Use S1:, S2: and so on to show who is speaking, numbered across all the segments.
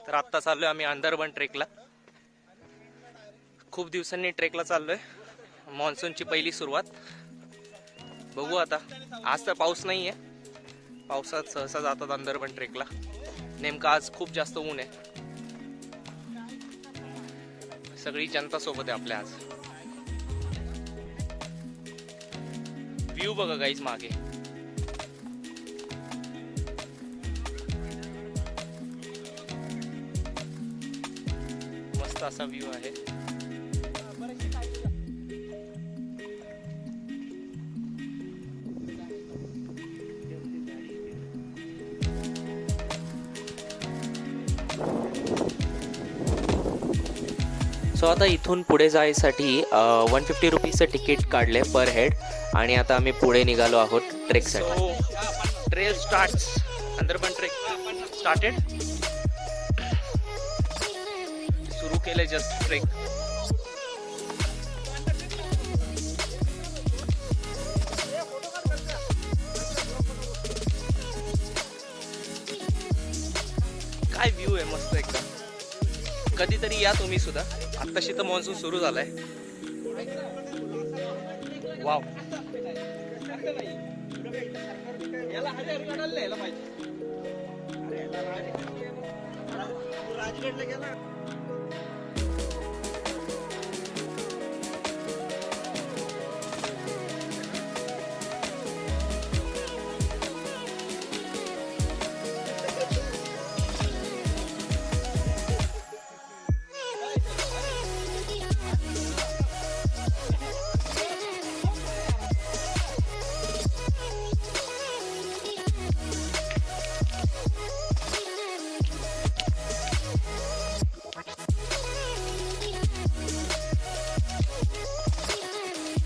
S1: तर आत्ता चाललोय आम्ही अंदरबन ट्रेकला. खूप दिवसांनी ट्रेकला चाललोय. मान्सूनची पहिली सुरुवात. बघू आता. आज तर पाऊस नाहीये. पावसात सहसा जातात अंदरबन ट्रेकला. नेमकं आज खूप जास्त ऊन आहे. सगळी जनता सोबत आहे आपल्या आज. व्ह्यू बघा गाईज मागे. मस्त असा व्ह्यू आहे. सो आता इथून पुढे जायसाठी 150 रुपीजचं तिकीट काढले पर हेड. आणि आता आम्ही पुढे निघालो आहोत ट्रेकसाठी. Trail starts. Andarban trek started. सुरू केले जस्ट ट्रेक. काय व्ह्यू आहे मस्त एकदम. कधीतरी या तुम्ही सुद्धा. आत्ताशी तर मान्सून सुरू झालाय. वाव.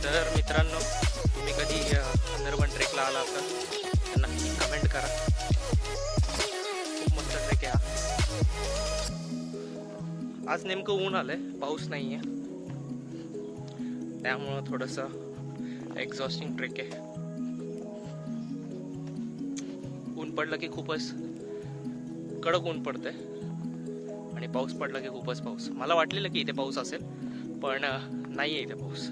S1: तर मित्रांनो, तुम्ही कधी अंदरबन ट्रेकला आला तर नक्की कमेंट करा. खूप मस्त ट्रेक आहे हा. आज नेमकं ऊन आलंय, पाऊस नाहीये, त्यामुळं थोडंसं एक्झॉस्टिंग ट्रेक आहे. ऊन पडलं की खूपच कडक ऊन पडतंय आणि पाऊस पडला की खूपच पाऊस. मला वाटलेलं की इथे पाऊस असेल, पण नाही आहे इथे पाऊस.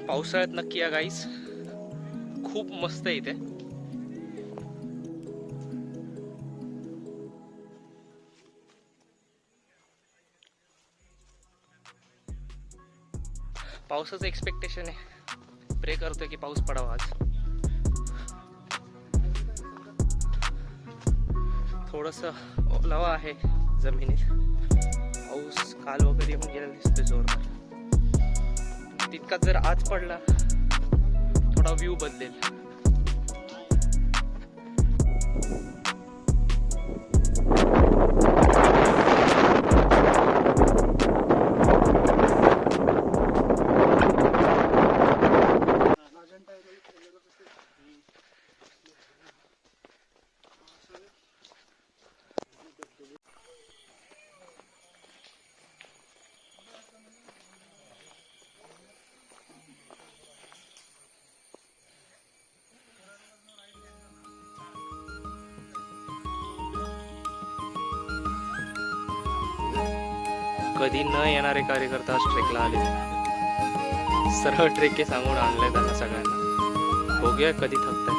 S1: पावसाळ्यात नक्की या गाईस. खूप मस्त आहे इथे. पावसाचं एक्सपेक्टेशन आहे. प्रे करतोय की पाऊस पडावा आज. थोडंसं ओलावा आहे जमिनीत. पाऊस काल वगैरे येऊन गेला दिसतोय जोरदार. तितका जर आज पडला थोडा व्ह्यू बदलेल. कधी न येणारे कार्यकर्ता आज ट्रेकला आले. सरळ ट्रेक सांगून आणले त्यांना सगळ्यांना. बघूया कधी थकताय.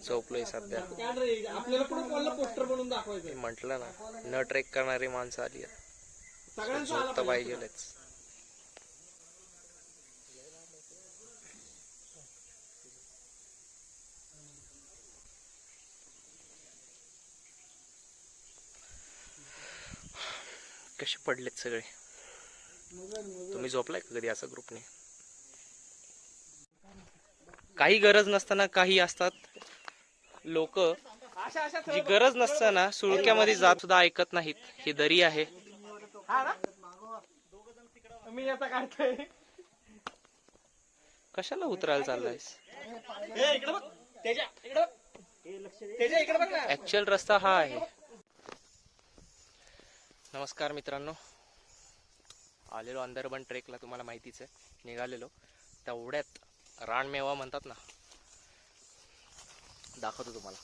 S1: झोपलोय सध्या.
S2: आपल्याला पण कोणाला पोस्टर बनवून दाखवायचं.
S1: म्हटलं ना, न ट्रेक करणारी माणसं आली आहेत. झोप तर पाहिजेलच. कसे पडलेत सगळे. तुम्ही झोपलाय का कधी असं ग्रुपने? काही गरज नसताना काही असतात लोक, जी गरज नसताना सुळक्यामध्ये जात सुद्धा ऐकत नाहीत. ही दरी आहे.
S2: मी आता काढतोय.
S1: कशाला उतरायला चाललायस? ऍक्च्युअल रस्ता हा आहे. नमस्कार मित्रांनो, आलेलो अंदरबन ट्रेकला. तुम्हाला माहितीच आहे, निघालेलो तेवढ्यात रानमेवा म्हणतात ना, दाखवतो तुम्हाला.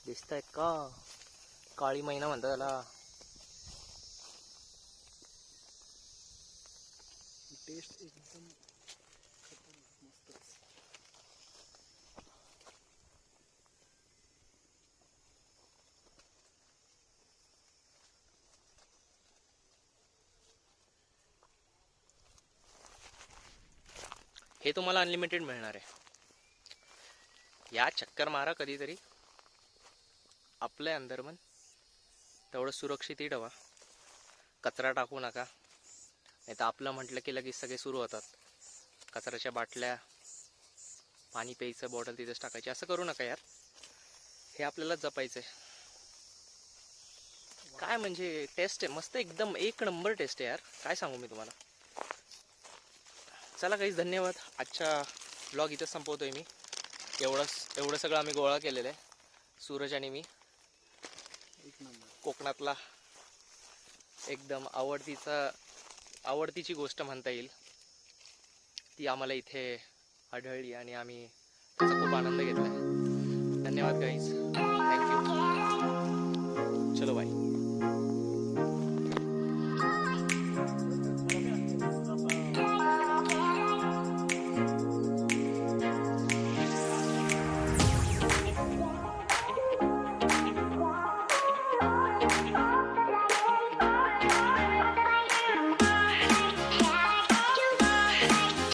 S1: दिसतायत का? काळी मैना म्हणतात त्याला.
S2: टेस्ट एकदम मस्तच.
S1: हे तुम्हाला अनलिमिटेड मिळणार आहे. या चक्कर मारा कधीतरी. आपलं अंदरमन तेवढं सुरक्षित ठेवा. कचरा टाकू नका, नाही तर आपलं म्हटलं की लगेच सगळे सुरू होतात. कचऱ्याच्या बाटल्या, पाणी प्यायचं बॉटल तिथेच टाकायची. असं करू नका यार. हे आपल्याला जपायचंय. काय म्हणजे टेस्ट आहे मस्त, एकदम एक नंबर टेस्ट आहे यार. काय सांगू मी तुम्हाला. चला काहीच, धन्यवाद. आजच्या ब्लॉग इथं संपवतोय मी. एवढं सगळं आम्ही गोळा केलेलं आहे, सूरज आणि मी. कोकणातला एकदम आवडतीची गोष्ट म्हणता येईल ती आम्हाला इथे आढळली आणि आम्ही त्याचा खूप आनंद घेतला. धन्यवाद गाईज, थँक्यू. चलो बाय.